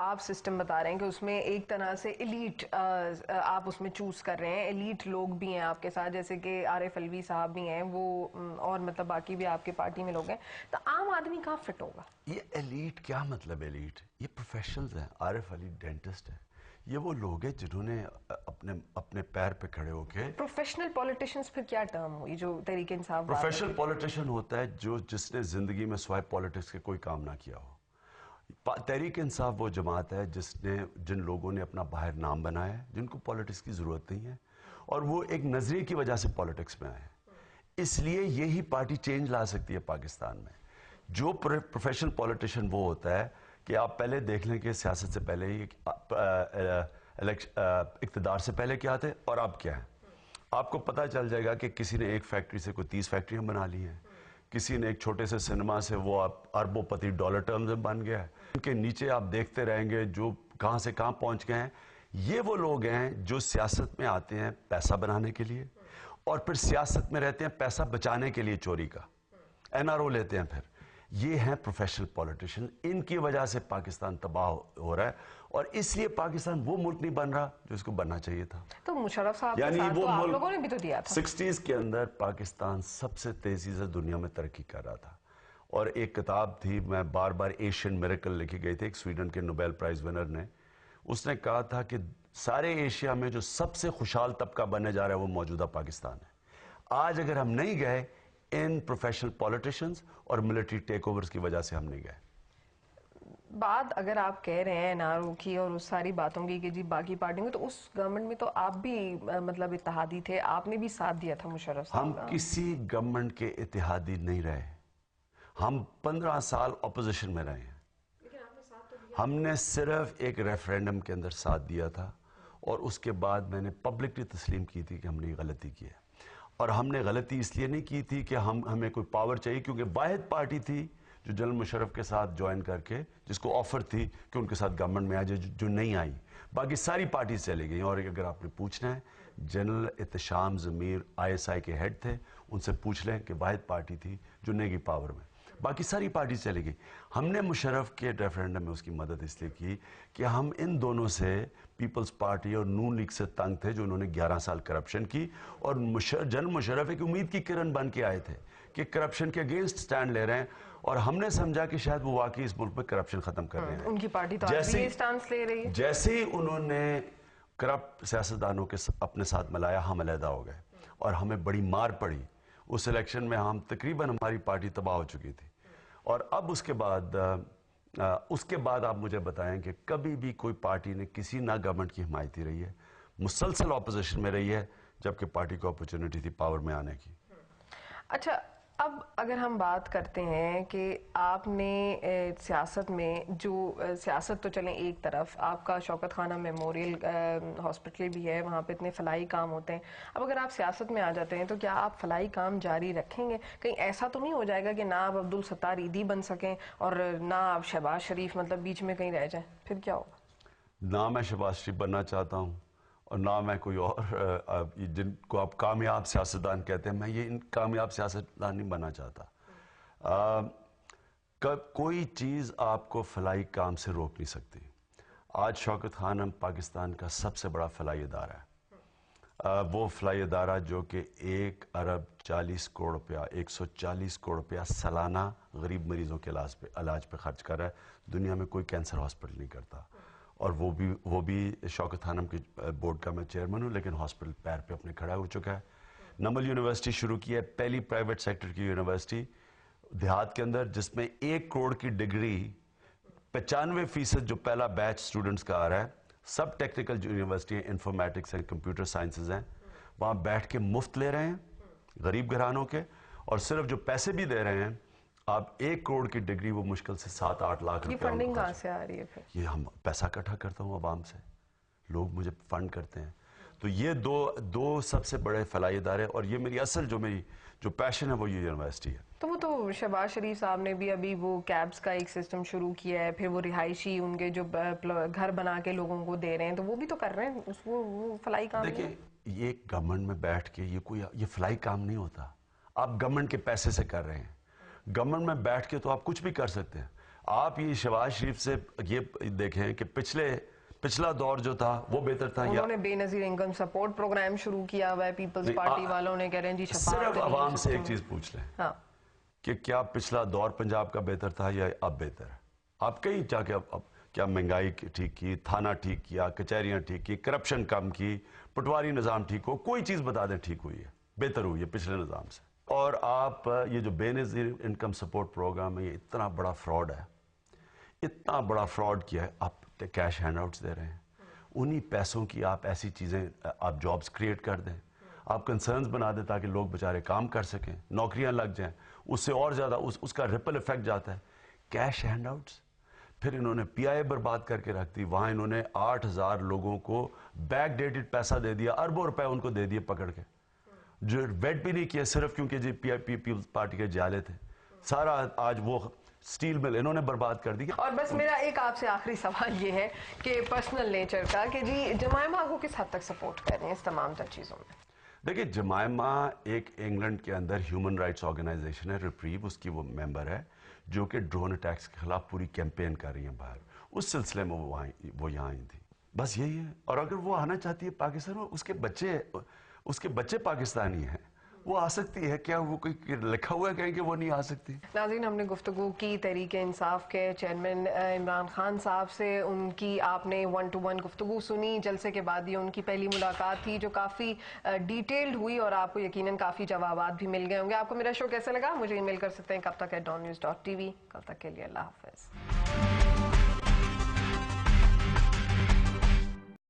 آپ سسٹم بتا رہے ہیں کہ اس میں ایک طرح سے ایلیٹ آپ اس میں چوز کر رہے ہیں، ایلیٹ لوگ بھی ہیں آپ کے ساتھ، جیسے کہ عارف علوی صاحب بھی ہیں وہ، اور مطلب باقی بھی آپ کے پارٹی میں لوگ ہیں، تو عام آدمی کہاں فٹ ہوگا؟ یہ ایلیٹ کیا مطلب ایلیٹ؟ یہ پروفیشنلز ہیں. عارف علی ڈینٹسٹ ہے. یہ وہ لوگ ہیں جنہوں نے اپنے پیر پہ کھڑے ہو کے. پروفیشنل پولیٹیشنز پھر کیا ٹرم ہوئی جو تحریک انصاف؟ پروفیشنل پولیٹیشن ہوتا ہے جس نے زندگی میں سوائے پولیٹکس کے کوئی کام نہ کیا ہو. تحریک انصاف وہ جماعت ہے جن لوگوں نے اپنا باہر نام بنایا ہے، جن کو پولیٹکس کی ضرورت نہیں ہے، اور وہ ایک نظریے کی وجہ سے پولیٹکس میں آئے ہیں. اس لیے یہی پارٹی چینج لا سکتی ہے پاکستان میں. جو پروفیشنل پولیٹیشن وہ ہوتا ہے کہ آپ پہلے دیکھ لیں کہ سیاست سے پہلے ہی اقتدار سے پہلے کیا تھے اور اب کیا ہے. آپ کو پتہ چل جائے گا کہ کسی نے ایک فیکٹری سے کوئی 30 فیکٹریاں بنا لی ہیں، کسی نے ایک چھوٹے سے سنیما سے وہ اربوں پتی ڈالر ٹرمز میں بن گیا ہے. ان کے نیچے آپ دیکھتے رہیں گے جو کہاں سے کہاں پہنچ گئے ہیں. یہ وہ لوگ ہیں جو سیاست میں آتے ہیں پیسہ بنانے کے لیے، اور پھر سیاست میں رہتے ہیں پیسہ بچانے کے لیے چوری کا NRO لیتے ہیں. پھر یہ ہیں پروفیشنل پولیٹیشین. ان کی وجہ سے پاکستان تباہ ہو رہا ہے، اور اس لیے پاکستان وہ ملک نہیں بن رہا جو اس کو بننا چاہیے تھا. تو مشرف صاحب کے ساتھ تو آپ لوگوں نے بھی تو دیا تھا. 60s کے اندر پاکستان سب سے تیزی سے دنیا میں ترقی کر رہا تھا. اور ایک کتاب تھی، میں بار بار ایشین میریکل لکھی گئی تھی، ایک سویڈن کے نوبیل پرائز ونر نے، اس نے کہا تھا کہ سارے ایشیا میں جو سب سے خوشحال طبقہ بننے جا رہا ہے وہ موجودہ پاکستان ہے. آج اگر ہم نہیں گئے ان پروفیشنل پولیٹیشنز اور ملٹری ٹیک اوورز کی وجہ سے ہم نہیں گئے. بات اگر آپ کہہ رہے ہیں NRO کی اور اس ساری باتوں کی کہ جی باقی پارٹیوں میں، تو اس گورنمنٹ میں تو آپ بھی مطلب اتحادی تھے، آپ نے بھی ساتھ دیا تھا مشرف صاحب ہم کا. کسی گورنمنٹ کے اتحادی نہیں رہے. ہم 15 سال اپوزیشن میں رہے ہیں. ہم نے صرف ایک ریفرینڈم کے اندر ساتھ دیا تھا، اور اس کے بعد میں نے پبلکلی تسلیم کی تھی کہ ہم نے غلطی کی ہے. اور ہم نے غلطی اس لیے نہیں کی تھی کہ ہمیں کوئی پاور چاہیے، کیونکہ واحد پارٹی تھی جو جنرل مشرف کے ساتھ جوائن کر کے جس کو آفر تھی کہ ان کے ساتھ گورنمنٹ میں آ جائے، جو نہیں آئی. باقی ساری پارٹیز چلے گئیں. اور اگر آپ نے پوچھنا ہے، جنرل احتشام ضمیر ISI کے ہیڈ تھے، ان سے پوچھ لیں کہ واحد پارٹی تھی جو نہیں گئی پاور میں. باقی ساری پارٹیز چلے گئی. ہم نے مشرف کے ریفرینڈم میں اس کی مدد اس لیے کی کہ ہم ان دونوں سے، پیپلز پارٹی اور نون لیگ سے تنگ تھے جو انہوں نے 11 سال کرپشن کی. اور جنرل مشرف ایک امید کی کرن بن کے آئے تھے کہ کرپشن کے اگینسٹ سٹینڈ لے رہے ہیں، اور ہم نے سمجھا کہ شاید وہ واقعی اس ملک میں کرپشن ختم کر رہے ہیں. ان کی پارٹی تو آج بھی یہ سٹانس لے رہی ہے. جیسے ہی انہوں نے کرپٹ سیاستدانوں کے اپنے ساتھ ملایا، ہم علیحدہ ہو گئے، اور ہمیں بڑی مار پڑی. اس الیکشن میں ہم تقریباً ہماری پارٹی تباہ ہو چکی تھی. اور اب اس کے بعد آپ مجھے بتائیں کہ کبھی بھی کوئی پارٹی نے کسی نہ گورنمنٹ کی حمایتی رہی ہے، مسلسل اپوزیشن میں رہی ہے، جبکہ پارٹی کو اپورچونٹی تھی پاور میں آنے کی. اچھا، اب اگر ہم بات کرتے ہیں کہ آپ نے سیاست میں جو سیاست تو چلیں ایک طرف، آپ کا شوکت خانہ میموریل ہاسپٹل بھی ہے، وہاں پہ اتنے فلاحی کام ہوتے ہیں. اب اگر آپ سیاست میں آ جاتے ہیں تو کیا آپ فلاحی کام جاری رکھیں گے؟ کہیں ایسا تو نہیں ہو جائے گا کہ نہ آپ عبدالستار عیدی بن سکیں اور نہ آپ شہباز شریف مطلب بیچ میں کہیں رہ جائیں؟ پھر کیا ہوگا؟ نہ میں شہباز شریف بننا چاہتا ہوں، اور نہ میں کوئی اور جن کو آپ کامیاب سیاستدان کہتے ہیں، میں یہ کامیاب سیاستدان نہیں بننا چاہتا. کوئی چیز آپ کو فلاحی کام سے روک نہیں سکتی. آج شوکت خانہ پاکستان کا سب سے بڑا فلاحی ادارہ ہے. وہ فلاحی ادارہ جو کہ 1 ارب 40 کروڑ روپیہ 140 کروڑ روپیہ سالانہ غریب مریضوں کے علاج پہ خرچ کر رہا ہے. دنیا میں کوئی کینسر ہاسپٹل نہیں کرتا. اور وہ بھی شوکت خانم کے بورڈ کا میں چیئرمین ہوں، لیکن ہاسپٹل پیر پہ اپنے کھڑا ہو چکا ہے. نمل یونیورسٹی شروع کی ہے، پہلی پرائیویٹ سیکٹر کی یونیورسٹی دیہات کے اندر، جس میں 1 کروڑ کی ڈگری 95% جو پہلا بیچ سٹوڈنٹس کا آ رہا ہے. سب ٹیکنیکل یونیورسٹی ہیں، انفارمیٹکس ہیں، کمپیوٹر سائنسز ہیں، وہاں بیٹھ کے مفت لے رہے ہیں غریب گھرانوں کے. اور صرف جو پیسے بھی دے رہے ہیں، آپ 1 کروڑ کی ڈگری وہ مشکل سے 7-8 لاکھ روپے. یہ فنڈنگ کہاں سے آ رہی ہے پھر؟ یہ ہم پیسہ اکٹھا کرتا ہوں عوام سے، لوگ مجھے فنڈ کرتے ہیں. تو یہ دو سب سے بڑے فلاحی ادارے، اور یہ میری اصل جو پیشن ہے وہ یہ یونیورسٹی ہے. تو وہ تو شہباز شریف صاحب نے بھی ابھی وہ کیبز کا ایک سسٹم شروع کیا ہے، پھر وہ رہائشی ان کے جو گھر بنا کے لوگوں کو دے رہے ہیں، تو وہ بھی تو کر رہے ہیں، وہ فلاحی کام نہیں ہے. دیکھیں، یہ گورنمنٹ میں بیٹھ کے یہ فلاحی کام نہیں ہوتا. آپ گورنمنٹ کے پیسے سے کر رہے ہیں. گورنمنٹ میں بیٹھ کے تو آپ کچھ بھی کر سکتے ہیں. آپ یہ شہباز شریف سے یہ دیکھیں کہ پچھلا دور جو تھا وہ بہتر تھا. انہوں نے بے نظیر انکم سپورٹ پروگرام شروع کیا ہوا ہے پیپلز پارٹی والوں نے, کہہ رہے ہیں جی شفاعت. صرف عوام سے ایک چیز پوچھ لیں کہ کیا پچھلا دور پنجاب کا بہتر تھا یا اب بہتر ہے؟ آپ کہیں جا کے کیا مہنگائی ٹھیک کی, تھانہ ٹھیک کیا, کچہریاں ٹھیک کی, کرپشن کم کی, پٹواری نظام ٹھیک ہو, کوئی چیز بتا دیں ٹھیک ہوئی ہے, بہتر ہوئی ہے پچھلے نظام سے. اور آپ یہ جو بے نظیر انکم سپورٹ پروگرام ہے, یہ اتنا بڑا فراڈ ہے, اتنا بڑا فراڈ کیا ہے. آپ کیش ہینڈ آؤٹس دے رہے ہیں, انہی پیسوں کی آپ ایسی چیزیں, آپ جابز کریٹ کر دیں, آپ کنسرنز بنا دیں تاکہ لوگ بچارے کام کر سکیں, نوکریاں لگ جائیں, اس سے اور زیادہ اس کا ریپل ایفیکٹ جاتا ہے. Cash hand outs. پھر انہوں نے پی آئی برباد کر کے رکھ دی, وہاں انہوں نے 8,000 لوگوں کو بیک ڈیٹڈ پیسہ دے دیا, اربوں روپے ان کو دے دیے پکڑ کے, جو ویٹ بھی نہیں کیا صرف کیونکہ جی پیپلز پارٹی کے جالے تھے. سارا آج وہ سٹیل مل انہوں نے برباد کر دی. اور بس میرا ایک آپ سے آخری سوال یہ ہے کہ پرسنل نیچر کا, کہ جی جمائمہ کو کس حد تک سپورٹ کر رہے ہیں اس تمام تر چیزوں میں؟ دیکھیں, جمائمہ ایک انگلینڈ کے اندر ہیومن رائٹس آرگنائزیشن ہے, ریپریو, اس کی وہ ممبر ہے, جو کہ ڈرون اٹیکس کے خلاف پوری کیمپین کر رہی ہیں باہر. اس سلسلے میں وہ یہاں آئی تھی, بس یہی ہے. اور اگر وہ آنا چاہتی ہے پاکستان میں, اس کے بچے پاکستانی ہیں, وہ آ سکتی ہے. کیا وہ کوئی لکھا ہوا ہے کہیں کہ وہ نہیں آ سکتی؟ ناظرین, ہم نے گفتگو کی تحریک انصاف کے چیئرمین عمران خان صاحب سے. ان کی آپ نے 1 to 1 گفتگو سنی. جلسے کے بعد یہ ان کی پہلی ملاقات تھی جو کافی ڈیٹیلڈ ہوئی, اور آپ کو یقیناً کافی جوابات بھی مل گئے ہوں گے. آپ کو میرا شو کیسا لگا؟ مجھے ای میل کر سکتے ہیں کب تک @dawnnews.tv. کل تک کے لیے اللہ حافظ.